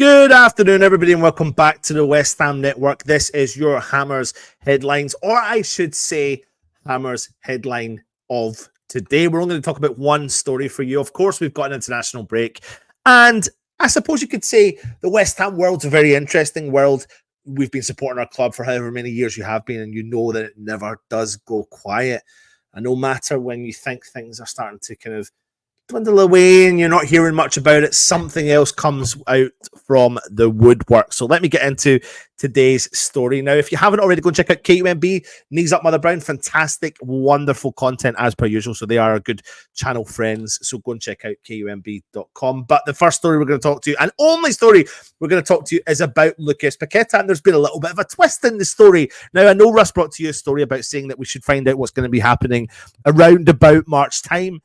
Good afternoon, everybody, and welcome back to the West Ham Network. This is your Hammers headlines, or I should say, Hammers headline of today. We're only going to talk about one story for you. Of course, we've got an international break, and I suppose you could say the West Ham world's a very interesting world. We've been supporting our club for however many years you have been, and you know that it never does go quiet. And no matter when you think things are starting to kind of dwindle away and you're not hearing much about it, something else comes out from the woodwork. So let me get into today's story. Now, if you haven't already, go and check out KUMB, Knees Up Mother Brown. Fantastic, wonderful content as per usual. So they are a good channel friends. So go and check out KUMB.com. But the first story we're going to talk to you, and only story we're going to talk to you, is about Lucas Paqueta. And there's been a little bit of a twist in the story. Now, I know Russ brought to you a story about saying that we should find out what's going to be happening around about March time.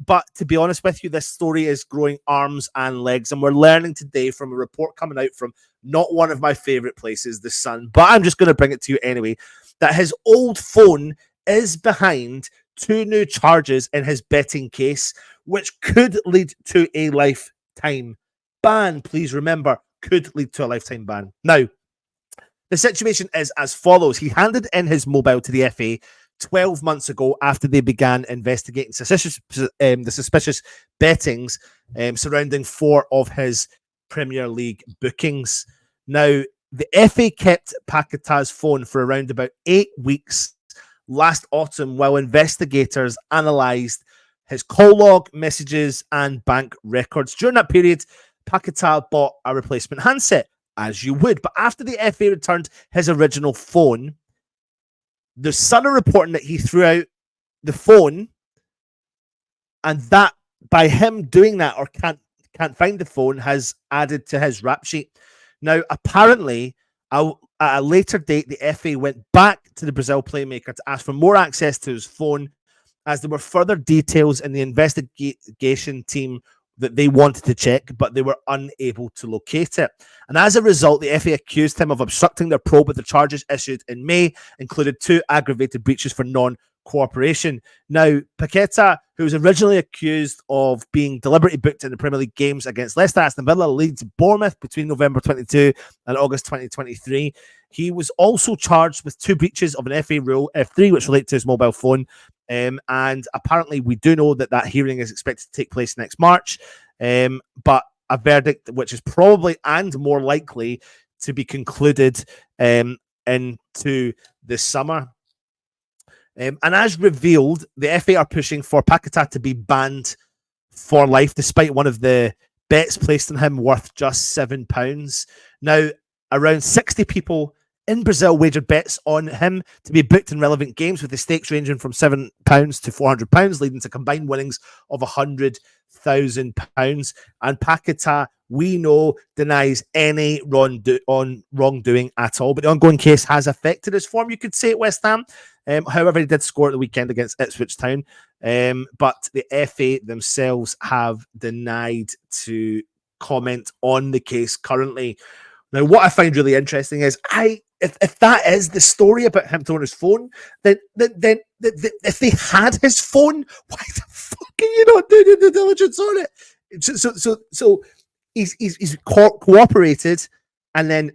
But to be honest with you, this story is growing arms and legs, and we're learning today from a report coming out from not one of my favorite places, The Sun, but I'm just going to bring it to you anyway, that his old phone is behind 2 new charges in his betting case, which could lead to a lifetime ban. Please remember, could lead to a lifetime ban. Now, the situation is as follows. He handed in his mobile to the FA 12 months ago after they began investigating the suspicious bettings surrounding 4 of his Premier League bookings. Now, the FA kept Paqueta's phone for around about 8 weeks last autumn while investigators analysed his call log, messages and bank records. During that period, Paqueta bought a replacement handset, as you would. But after the FA returned his original phone, the Sun are reporting that he threw out the phone, and that by him doing that or can't find the phone has added to his rap sheet. Now, apparently, at a later date, the FA went back to the Brazil playmaker to ask for more access to his phone, as there were further details in the investigation team that they wanted to check, but they were unable to locate it. And as a result, the FA accused him of obstructing their probe, with the charges issued in May included 2 aggravated breaches for non-cooperation. Now, Paqueta, who was originally accused of being deliberately booked in the Premier League games against Leicester, Aston Villa, Leeds, Bournemouth between November 22 and August 2023, he was also charged with 2 breaches of an FA rule, F3, which relate to his mobile phone. And apparently we do know that that hearing is expected to take place next March, but a verdict which is probably and more likely to be concluded into the summer. And as revealed, the FA are pushing for Paqueta to be banned for life, despite one of the bets placed on him worth just £7. Now, around 60 people in Brazil wagered bets on him to be booked in relevant games, with the stakes ranging from £7 to £400, leading to combined winnings of £100,000. And Paqueta, we know, denies any wrongdoing at all. But the ongoing case has affected his form, you could say, at West Ham. However, he did score at the weekend against Ipswich Town. But the FA themselves have denied to comment on the case currently. Now, what I find really interesting is, if that is the story about him throwing his phone, then if they had his phone, why the fuck are you not doing the due diligence on it? So he's cooperated, and then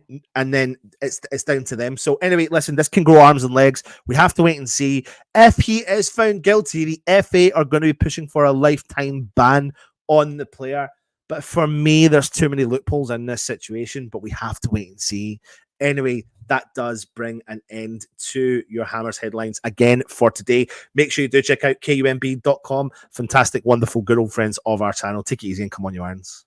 it's down to them. So anyway, listen, this can grow arms and legs. We have to wait and see. If he is found guilty, the FA are going to be pushing for a lifetime ban on the player. But for me, there's too many loopholes in this situation, but we have to wait and see. Anyway, that does bring an end to your Hammers headlines again for today. Make sure you do check out KUMB.com. Fantastic, wonderful, good old friends of our channel. Take it easy and come on, your irons.